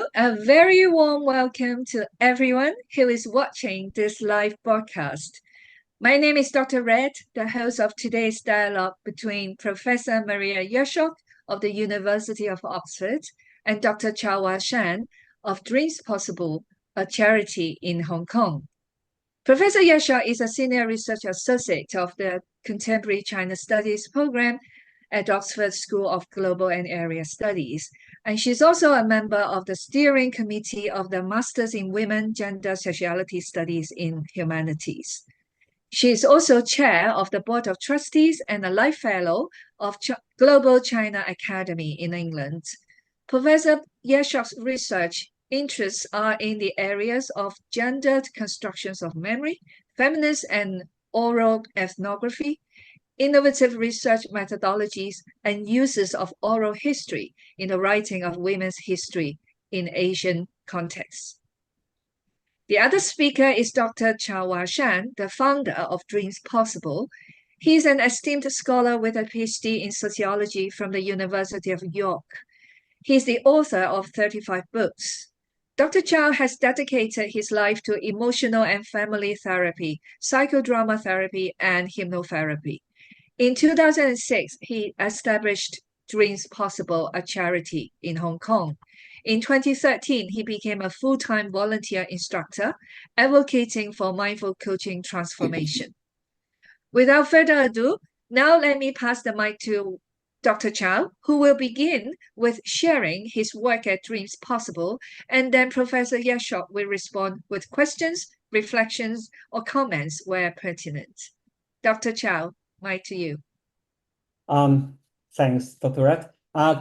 Hello, a very warm welcome to everyone who is watching this live broadcast. My name is Dr. Red, the host of today's dialogue between Professor Maria Yershok of the University of Oxford and Dr. Chawa Shan of Dreams Possible, a charity in Hong Kong. Professor Yershok is a senior research associate of the Contemporary China Studies program at Oxford School of Global and Area Studies, and she's also a member of the steering committee of the Masters in Women, Gender, Sexuality Studies in Humanities. She is also chair of the Board of Trustees and a Life Fellow of Global China Academy in England. Professor Yershok's research interests are in the areas of gendered constructions of memory, feminist and oral ethnography, innovative research methodologies, and uses of oral history in the writing of women's history in Asian contexts. The other speaker is Dr. Chawa Shan, the founder of Dreams Possible. He is an esteemed scholar with a PhD in sociology from the University of York. He is the author of 35 books. Dr. Chow has dedicated his life to emotional and family therapy, psychodrama therapy, and hypnotherapy. In 2006, he established Dreams Possible, a charity in Hong Kong. In 2013, he became a full-time volunteer instructor, advocating for mindful coaching transformation. Without further ado, now let me pass the mic to Dr. Chow, who will begin with sharing his work at Dreams Possible, and then Professor Yershok will respond with questions, reflections, or comments where pertinent. Dr. Chow, mic to you. Thanks, Dr. Red.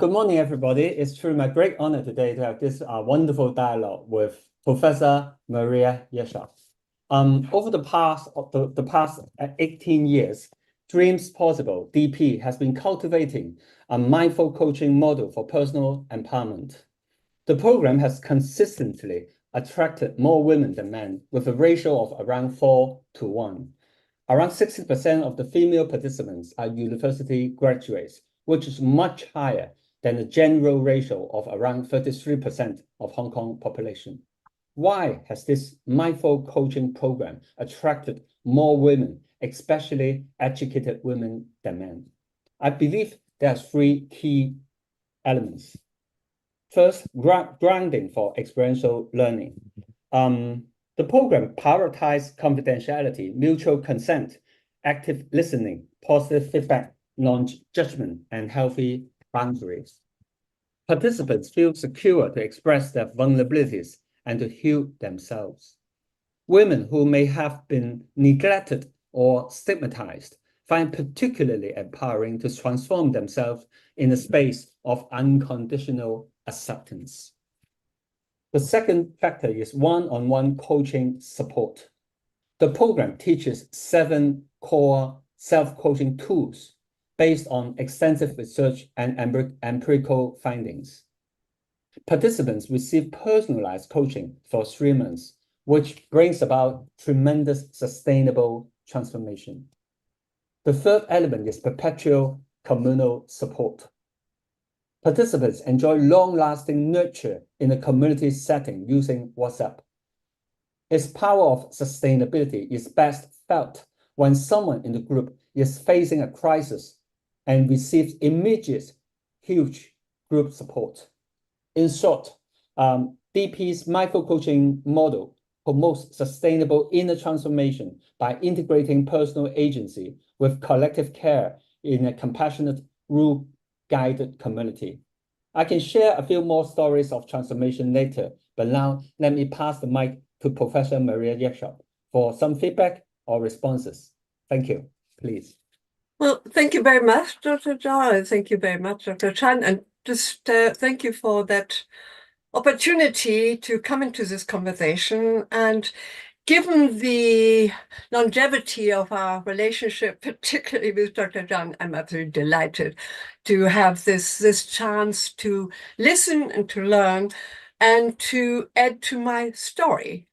Good morning, everybody. It's truly my great honor today to have this wonderful dialogue with Professor Maria Yershok. Over the past 18 years, Dreams Possible, DP, has been cultivating a mindful coaching model for personal empowerment. The program has consistently attracted more women than men, with a ratio of around 4:1. Around 60% of the female participants are university graduates, which is much higher than the general ratio of around 33% of Hong Kong population. Why has this mindful coaching program attracted more women, especially educated women, than men? I believe there are three key elements. First, grounding for experiential learning. The program prioritizes confidentiality, mutual consent, active listening, positive feedback, non-judgment, and healthy boundaries. Participants feel secure to express their vulnerabilities and to heal themselves. Women who may have been neglected or stigmatized find particularly empowering to transform themselves in a space of unconditional acceptance. The second factor is one-on-one coaching support. The program teaches 7 core self-coaching tools based on extensive research and empirical findings. Participants receive personalized coaching for 3 months, which brings about tremendous sustainable transformation. The third element is perpetual communal support. Participants enjoy long-lasting nurture in a community setting using WhatsApp. Its power of sustainability is best felt when someone in the group is facing a crisis and receives immediate, huge group support. In short, DP's micro-coaching model promotes sustainable inner transformation by integrating personal agency with collective care in a compassionate, rule-guided community. I can share a few more stories of transformation later, but now let me pass the mic to Professor Maria Yershok for some feedback or responses. Thank you. Please. Well, thank you very much, Dr. Zhao, and thank you very much, Dr. Chan, and just thank you for that opportunity to come into this conversation. And given the longevity of our relationship, particularly with Dr. Zhang, I'm absolutely delighted to have this chance to listen and to learn and to add to my story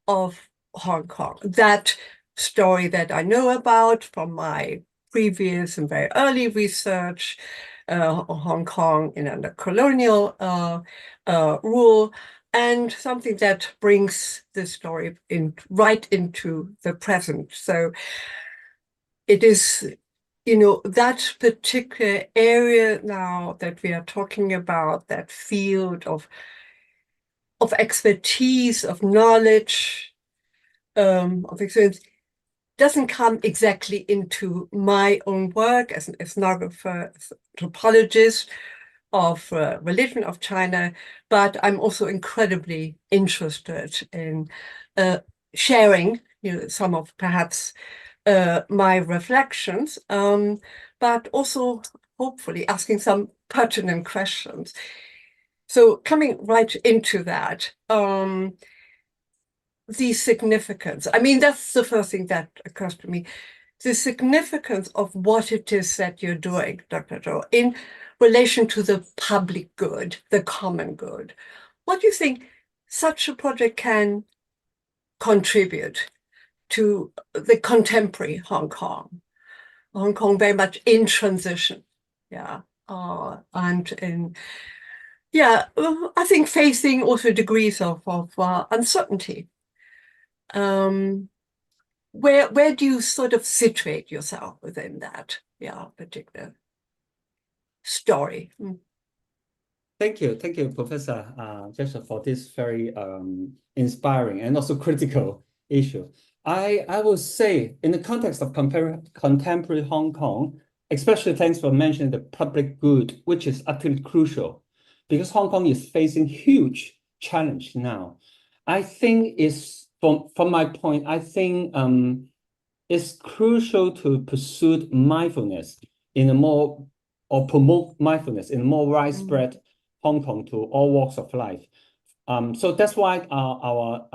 of Hong Kong, that story that I know about from my previous and very early research, Hong Kong under colonial rule, and something that brings the story right into the present. So it is, that particular area now that we are talking about, that field of expertise, of knowledge, of experience, doesn't come exactly into my own work as an ethnographer, anthropologist of religion of China, but I'm also incredibly interested in sharing, some of perhaps my reflections, but also hopefully asking some pertinent questions. So coming right into that, the significance. I mean, that's the first thing that occurs to me. The significance of what it is that you're doing, Dr. Zhou, in relation to the public good, the common good. What do you think such a project can contribute to the contemporary Hong Kong? Hong Kong very much in transition, yeah, and in, yeah, I think facing also degrees of uncertainty. Where do you sort of situate yourself within that, particular story? Thank you, Professor Jessup, for this very inspiring and also critical issue. I will say, in the context of contemporary Hong Kong, especially thanks for mentioning the public good, which is utterly crucial, because Hong Kong is facing huge challenge now. I think it's from my point, I think it's crucial to pursue mindfulness in a more or promote mindfulness in a more widespread Hong Kong to all walks of life. So that's why our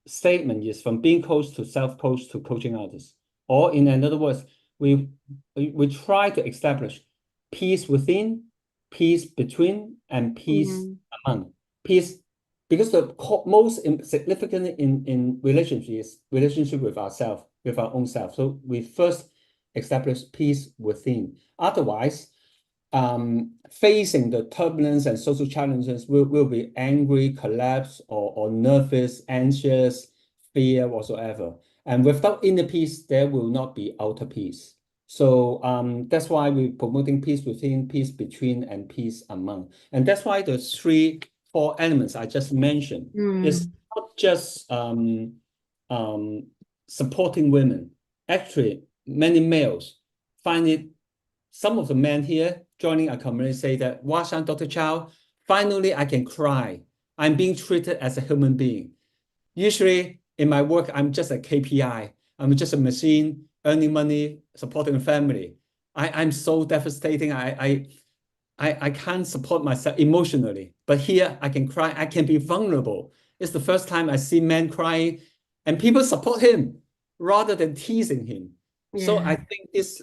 statement is from being coach to self-coach to coaching others. Or in other words, we try to establish peace within, peace between, and peace among. Peace, because the most significant in relationship is relationship with ourselves, with our own self. So we first establish peace within. Otherwise, facing the turbulence and social challenges will be angry, collapse, or nervous, anxious, fear, whatsoever. And without inner peace, there will not be outer peace. So that's why we're promoting peace within, peace between, and peace among. And that's why the four elements I just mentioned is not just supporting women. Actually, many males find it. Some of the men here joining our community say that, Washan, Dr. Chow, finally I can cry. I'm being treated as a human being. Usually in my work, I'm just a KPI. I'm just a machine earning money, supporting a family. I'm so devastating. I can't support myself emotionally. But here I can cry. I can be vulnerable. It's the first time I see men crying and people support him rather than teasing him. Yeah. So I think this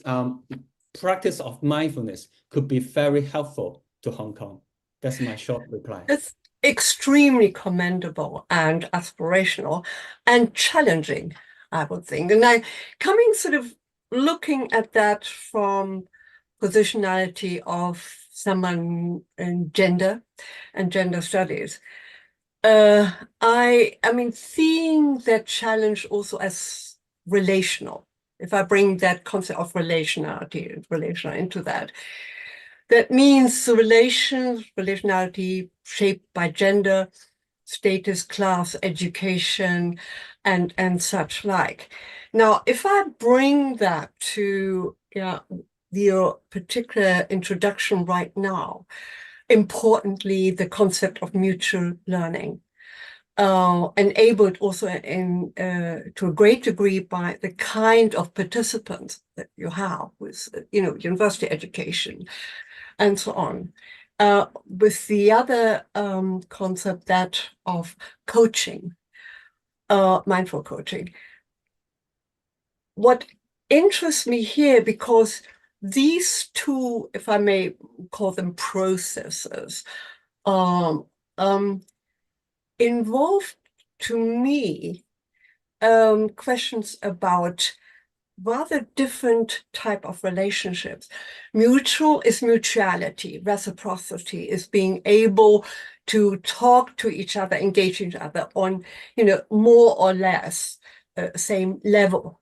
practice of mindfulness could be very helpful to Hong Kong. That's my short reply. It's extremely commendable and aspirational and challenging, I would think. And I coming sort of looking at that from positionality of someone in gender and gender studies. I mean, seeing that challenge also as relational, if I bring that concept of relationality into that, that means the relationality shaped by gender, status, class, education, and such like. Now, if I bring that to your particular introduction right now, importantly, the concept of mutual learning, enabled also to a great degree by the kind of participants that you have with, university education and so on. With the other concept, that of coaching, mindful coaching. What interests me here, because these two, if I may call them processes, involve to me questions about rather different type of relationships. Mutual is mutuality. Reciprocity is being able to talk to each other, engage each other on, more or less same level.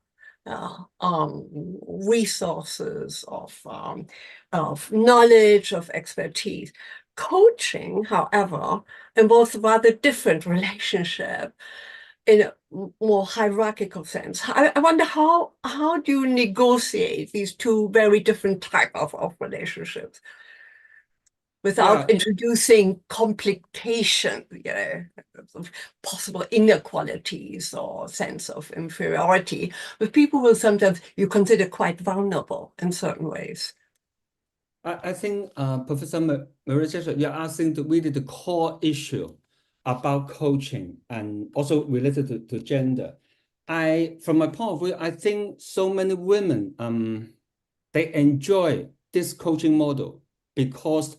Resources of knowledge, of expertise. Coaching, however, involves a rather different relationship in a more hierarchical sense. I wonder how do you negotiate these two very different type of relationships without introducing complication, of possible inequalities or sense of inferiority with people who sometimes you consider quite vulnerable in certain ways. I think, Professor Maria, you're asking really the core issue about coaching and also related to gender. From my point of view, I think so many women, they enjoy this coaching model because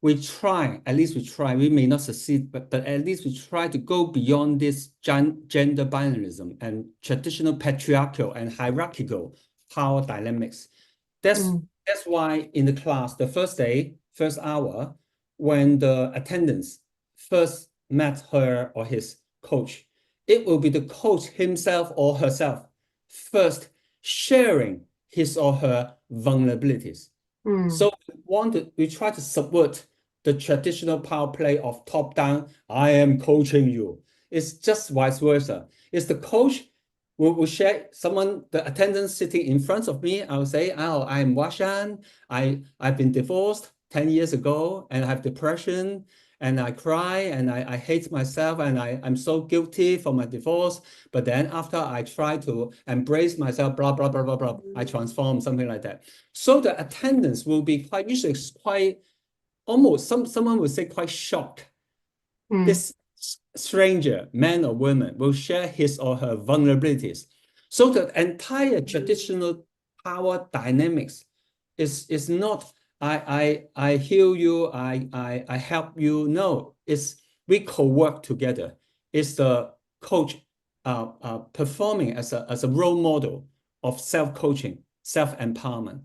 at least we try, we may not succeed, but at least we try to go beyond this gender binarism and traditional patriarchal and hierarchical power dynamics. That's why in the class, the first day, first hour, when the attendants first met her or his coach, it will be the coach himself or herself first sharing his or her vulnerabilities. So we try to subvert the traditional power play of top-down, I am coaching you. It's just vice versa. It's the coach will share the attendant sitting in front of me. I'll say, oh, I'm Washan. I've been divorced 10 years ago and I have depression and I cry and I hate myself and I'm so guilty for my divorce. But then after I try to embrace myself, blah, blah, blah, blah, blah, I transform, something like that. So the attendance will be usually quite, almost, someone would say quite shocked. This stranger, man or woman, will share his or her vulnerabilities. So the entire traditional power dynamics is not I heal you, I help you. No, we co-work together. It's the coach performing as a role model of self-coaching, self-empowerment.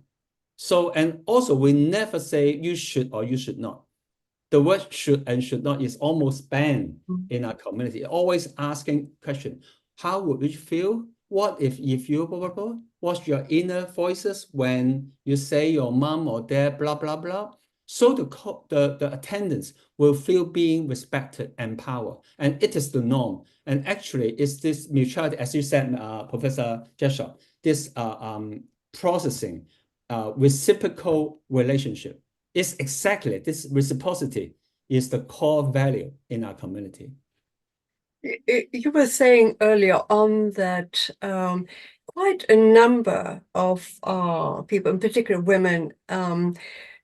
So, and also we never say you should or you should not. The word should and should not is almost banned in our community. Always asking question, how would you feel? What if you blah, blah, blah? What's your inner voices when you say your mom or dad, blah, blah, blah? So the attendants will feel being respected and empowered. And it is the norm. And actually, it's this mutuality, as you said, Professor Jessup, this processing, reciprocal relationship. It's exactly this reciprocity is the core value in our community. You were saying earlier on that quite a number of people, in particular women,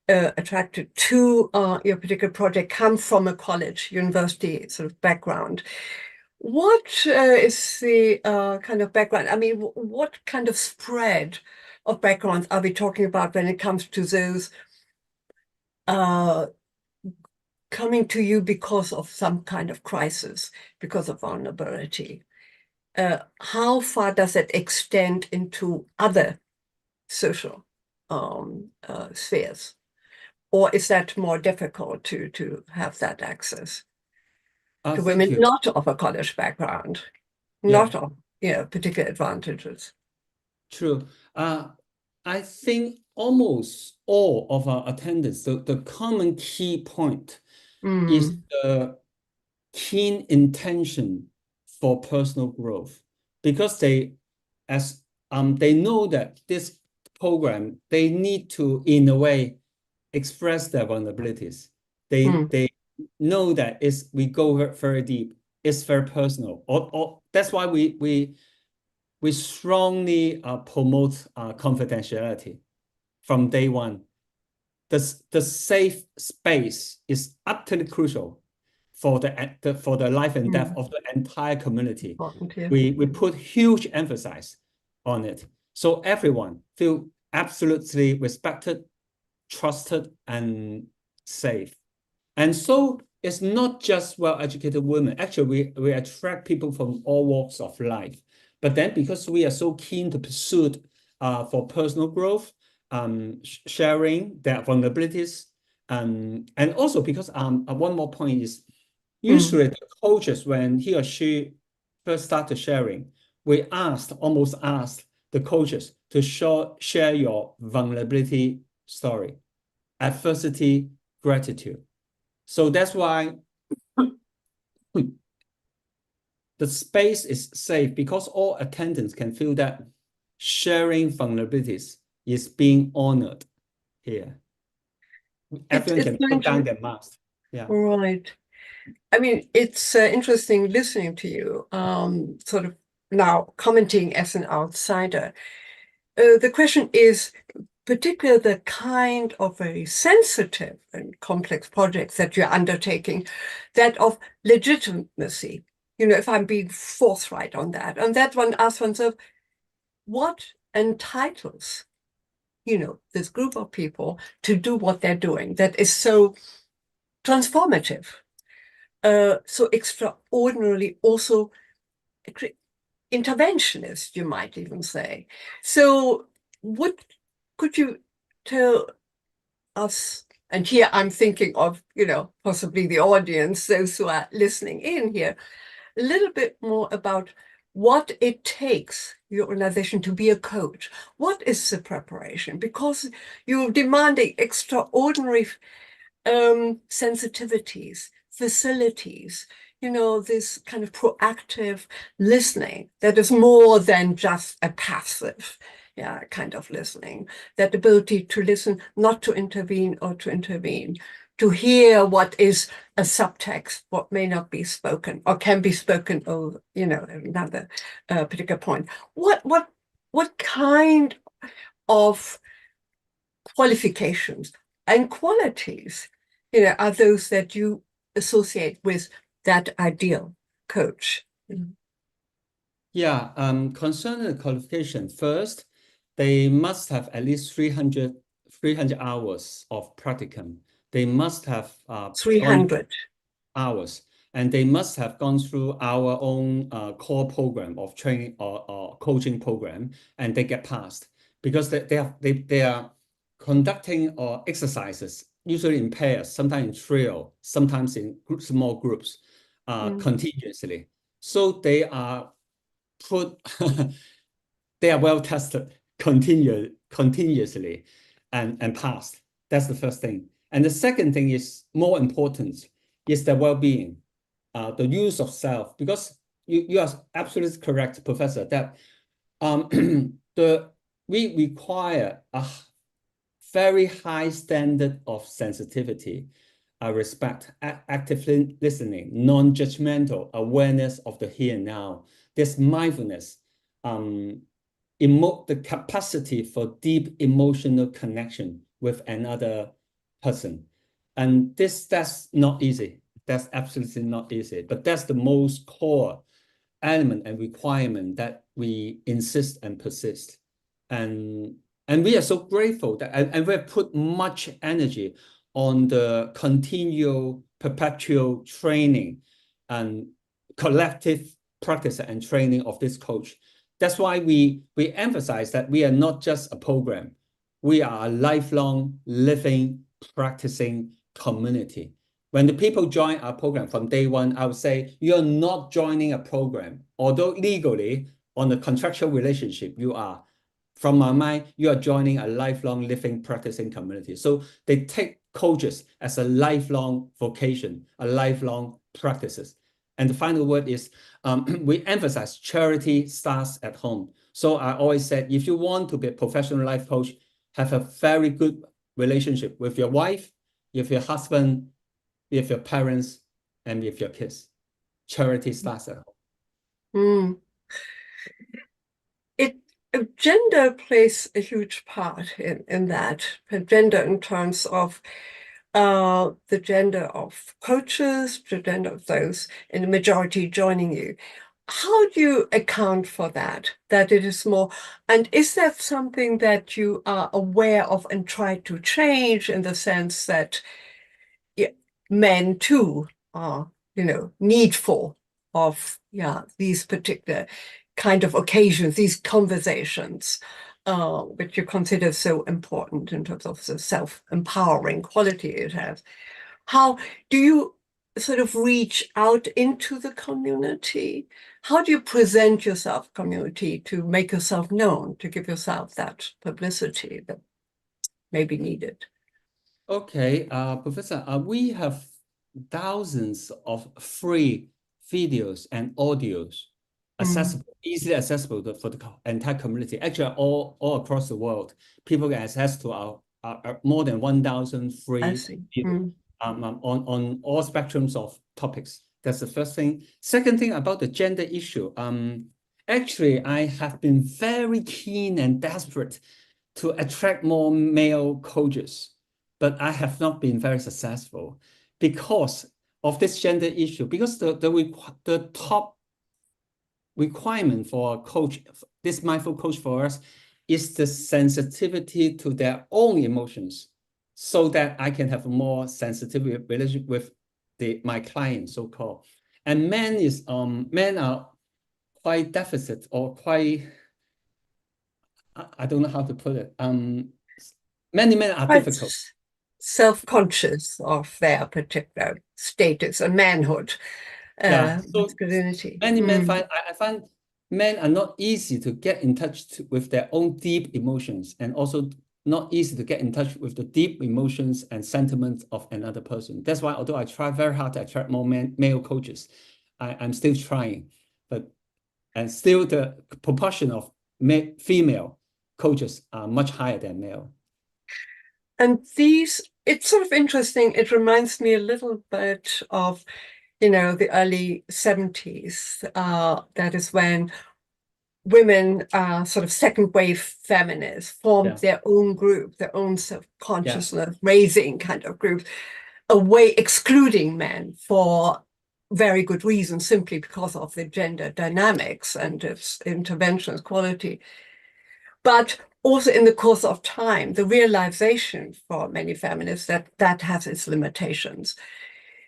attracted to your particular project come from a college, university sort of background. What is the kind of background? I mean, what kind of spread of backgrounds are we talking about when it comes to those coming to you because of some kind of crisis, because of vulnerability? How far does it extend into other social spheres? Or is that more difficult to have that access to women not of a college background, not of particular advantages? True. I think almost all of our attendants, the common key point is the keen intention for personal growth, because they know that this program, they need to, in a way, express their vulnerabilities. They know that we go very deep, it's very personal. Or that's why we strongly promote confidentiality from day one. The safe space is utterly crucial for the life and death of the entire community. We put huge emphasis on it, so everyone feel absolutely respected, trusted, and safe. And so it's not just well-educated women. Actually, we attract people from all walks of life. But then because we are so keen to pursue for personal growth, sharing their vulnerabilities, and also because one more point is usually the coaches, when he or she first started sharing, we almost asked the coaches to share your vulnerability story, adversity, gratitude. So that's why the space is safe, because all attendants can feel that sharing vulnerabilities is being honored here. Everyone can put down their mask. Yeah. Right. I mean, it's interesting listening to you, sort of now commenting as an outsider. The question is, particularly the kind of very sensitive and complex projects that you're undertaking, that of legitimacy. You know, if I'm being forthright on that, and that one asks oneself, what entitles, you know, this group of people to do what they're doing that is so transformative, so extraordinarily also interventionist, you might even say. So could you tell us, and here I'm thinking of, you know, possibly the audience, those who are listening in here, a little bit more about what it takes your organization to be a coach. What is the preparation? Because you're demanding extraordinary sensitivities, facilities, you know, this kind of proactive listening that is more than just a passive, kind of listening, that ability to listen, not to intervene or to intervene, to hear what is a subtext, what may not be spoken or can be spoken over, you know, another particular point. What kind of qualifications and qualities, you know, are those that you associate with that ideal coach? Yeah, concerning the qualification, first, they must have at least 300 hours of practicum. They must have 300 hours, and they must have gone through our own core program of training or coaching program, and they get passed because they are conducting exercises, usually in pairs, sometimes in trio, sometimes in small groups, continuously. So they are they are well tested continuously and passed. That's the first thing. And the second thing is more important, is the well-being, the use of self, because you are absolutely correct, Professor, that we require a very high standard of sensitivity, respect, active listening, non-judgmental awareness of the here and now, this mindfulness, the capacity for deep emotional connection with another person. And that's not easy. That's absolutely not easy. But that's the most core element and requirement that we insist and persist. And we are so grateful that and we have put much energy on the continual perpetual training and collective practice and training of this coach. That's why we emphasize that we are not just a program. We are a lifelong, living, practicing community. When the people join our program from day one, I would say you're not joining a program. Although legally, on the contractual relationship, you are. From my mind, you are joining a lifelong, living, practicing community. So they take coaches as a lifelong vocation, a lifelong practices. And the final word is we emphasize charity starts at home. So I always said, if you want to be a professional life coach, have a very good relationship with your wife, with your husband, with your parents, and with your kids. Charity starts at home. Gender plays a huge part in that. Gender in terms of the gender of coaches, the gender of those in the majority joining you. How do you account for that it is more, and is that something that you are aware of and try to change, in the sense that men too are, you know, needful of these particular kind of occasions, these conversations, which you consider so important in terms of the self-empowering quality it has. How do you sort of reach out into the community? How do you present yourself, community, to make yourself known, to give yourself that publicity that may be needed? Okay, Professor, we have thousands of free videos and audios accessible, easily accessible for the entire community. Actually, all across the world, people get access to our more than 1,000 I free see. videos on all spectrums of topics. That's the first thing. Second thing about the gender issue. Actually, I have been very keen and desperate to attract more male coaches, but I have not been very successful because of this gender issue. Because the top requirement for a coach, this mindful coach for us, is the sensitivity to their own emotions, so that I can have a more sensitive relationship with my client, so-called. And men are quite deficit or quite, I don't know how to put it. Many men are Quite difficult. self-conscious of their particular status and manhood, Yeah, so masculinity. many men I find men are not easy to get in touch with their own deep emotions, and also not easy to get in touch with the deep emotions and sentiments of another person. That's why, although I try very hard to attract more male coaches, I'm still trying, and still the proportion of female coaches are much higher than male. And it's sort of interesting. It reminds me a little bit of, the early 70s. That is when women, sort of second wave feminists, formed their own group, their own self-consciousness raising kind of group, excluding men for very good reasons, simply because of the gender dynamics and its interventions quality. But also in the course of time, the realization for many feminists that has its limitations.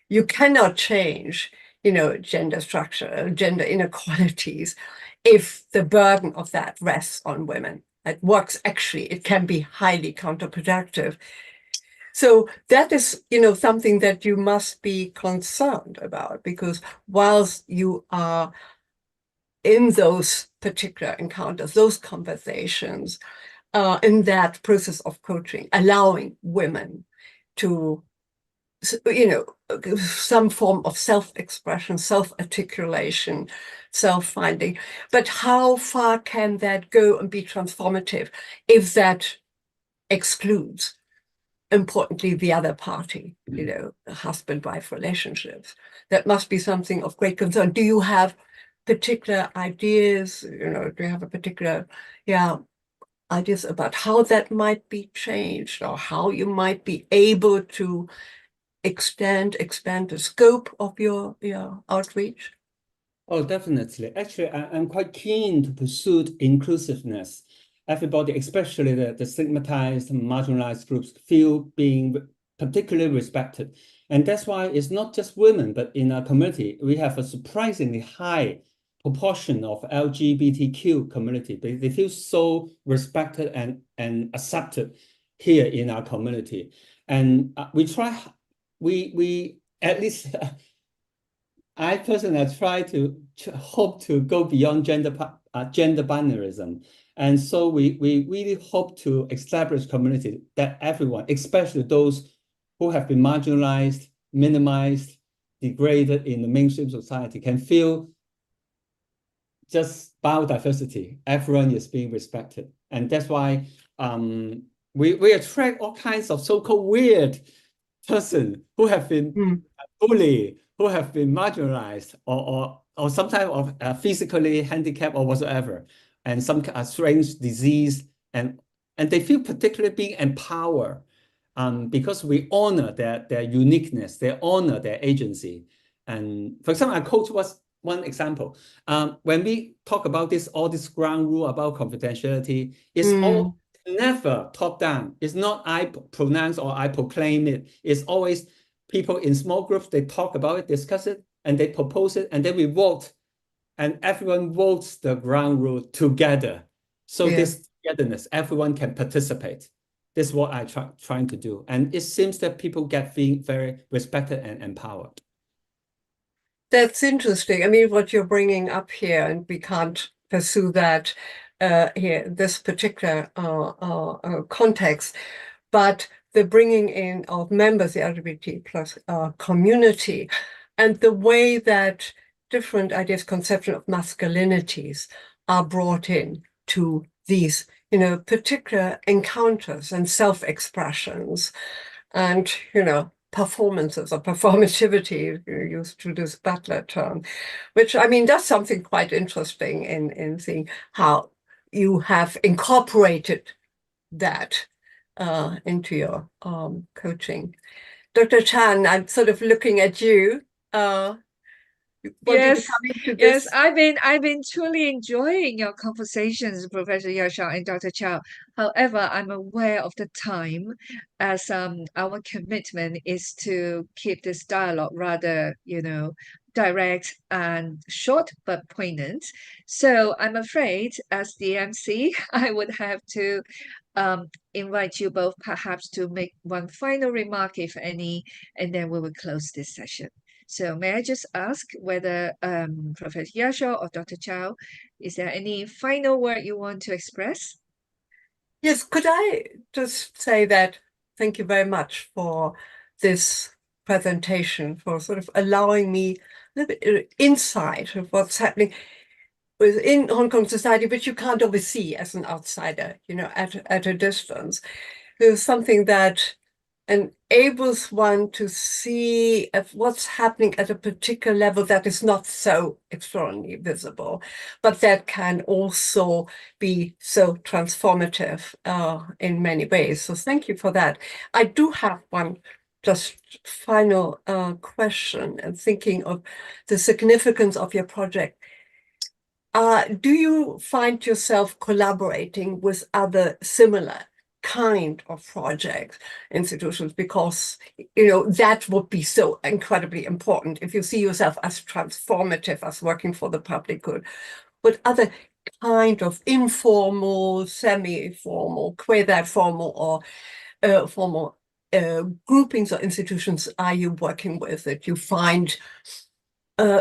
You cannot change, gender structure, gender inequalities, if the burden of that rests on women. It can be highly counterproductive. So that is, something that you must be concerned about, because whilst you are in those particular encounters, those conversations, in that process of coaching, allowing women to, some form of self-expression, self-articulation, self-finding. But how far can that go and be transformative if that excludes, importantly, the other party, husband-wife relationships? That must be something of great concern. Do you have particular ideas? Do you have a particular, ideas about how that might be changed, or how you might be able to expand the scope of your outreach? Oh, definitely. Actually, I'm quite keen to pursue inclusiveness. Everybody, especially the stigmatized, marginalized groups, feel being particularly respected. And that's why it's not just women, but in our community, we have a surprisingly high proportion of LGBTQ community. They feel so respected and accepted here in our community. And we at least I personally try to hope to go beyond gender binarism. And so we really hope to establish community that everyone, especially those who have been marginalized, minimized, degraded in the mainstream society, can feel just biodiversity. Everyone is being respected. And that's why we attract all kinds of so-called weird person who have been bullied, who have been marginalized, or sometimes of physically handicapped or whatsoever, and some strange disease, and they feel particularly being empowered, because we honor their uniqueness, they honor their agency. And for example, I coach was one example. When we talk about all this ground rule about confidentiality, it's all never top down. It's not I pronounce or I proclaim it. It's always people in small groups, they talk about it, discuss it, and they propose it, and then we vote, and everyone votes the ground rule together. So this togetherness. Everyone can participate. This is what I trying to do. And it seems that people get feeling very respected and empowered. That's interesting. I mean, what you're bringing up here, and we can't pursue that here, this particular context, but the bringing in of members, the LGBT plus community, and the way that different ideas, conception of masculinities are brought in to these, particular encounters and self-expressions and, performances or performativity, used to this Butler term, which I mean, that's something quite interesting in seeing how you have incorporated that into your coaching. Dr. Chan, I'm sort of looking at you. Wanted to Yes, come into yes, this. I've been truly enjoying your conversations, Professor Yasha and Dr. Chow. However, I'm aware of the time, as our commitment is to keep this dialogue rather, direct and short but poignant. So I'm afraid, as the MC, I would have to invite you both perhaps to make one final remark, if any, and then we will close this session. So may I just ask whether Professor Yasha or Dr. Chow, is there any final word you want to express? Yes, could I just say that thank you very much for this presentation, for sort of allowing me a little bit insight of what's happening within Hong Kong society, which you can't always see as an outsider, at a distance. There's something that enables one to see what's happening at a particular level that is not so extraordinarily visible, but that can also be so transformative in many ways. So thank you for that. I do have one just final question, and thinking of the significance of your project. Do you find yourself collaborating with other similar kind of projects, institutions, because that would be so incredibly important if you see yourself as transformative, as working for the public good? But other kind of informal, semi-formal, quasi-formal, or formal groupings or institutions are you working with that you find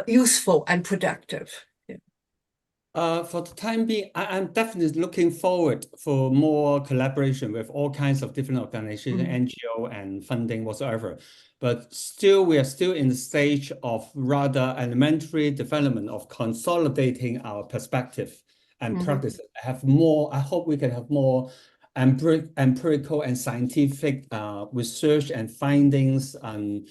useful and productive? For the time being, I'm definitely looking forward for more collaboration with all kinds of different organizations, NGO and funding whatsoever. But still, we are still in the stage of rather elementary development of consolidating our perspective and practice. I hope we can have more empirical and scientific research and findings and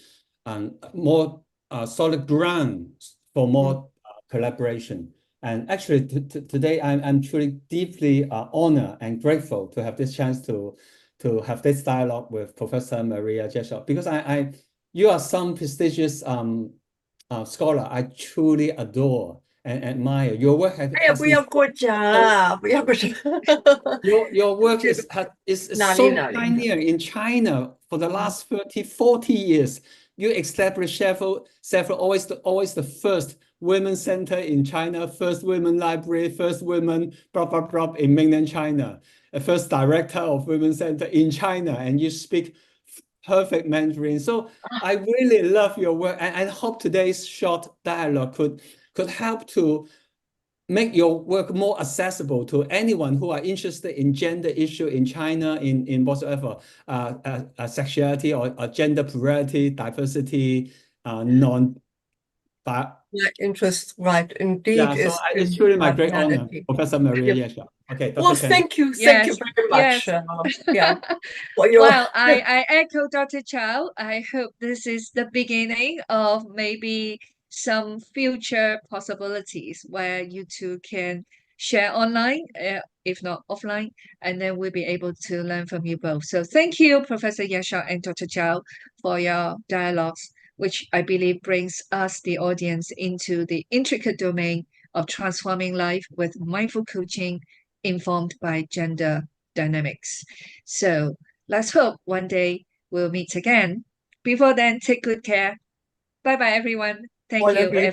more solid ground for more collaboration. And actually, today I'm truly deeply honored and grateful to have this chance to have this dialogue with Professor Maria Jessup, because you are some prestigious scholar I truly adore and admire. Your work has your work is so pioneer in China for the last 30, 40 years. You established several always the first women's center in China, first women library, first women blah blah blah in mainland China, first director of women's center in China, and you speak perfect Mandarin. So I really love your work, and I hope today's short dialogue could help to make your work more accessible to anyone who are interested in gender issue in China, in whatsoever, sexuality or gender plurality, diversity, interest, right? Indeed, yeah. So it's really my great honor, Professor Maria Yesha. Okay, Dr. Well, Chen. thank you very much. Yeah. Well, I echo Dr. Chow. I hope this is the beginning of maybe some future possibilities where you two can share online, if not offline, and then we'll be able to learn from you both. So thank you, Professor Yasha and Dr. Chow, for your dialogues, which I believe brings us, the audience, into the intricate domain of transforming life with mindful coaching informed by gender dynamics. So let's hope one day we'll meet again. Before then, take good care. Bye bye, everyone. Thank you, everyone.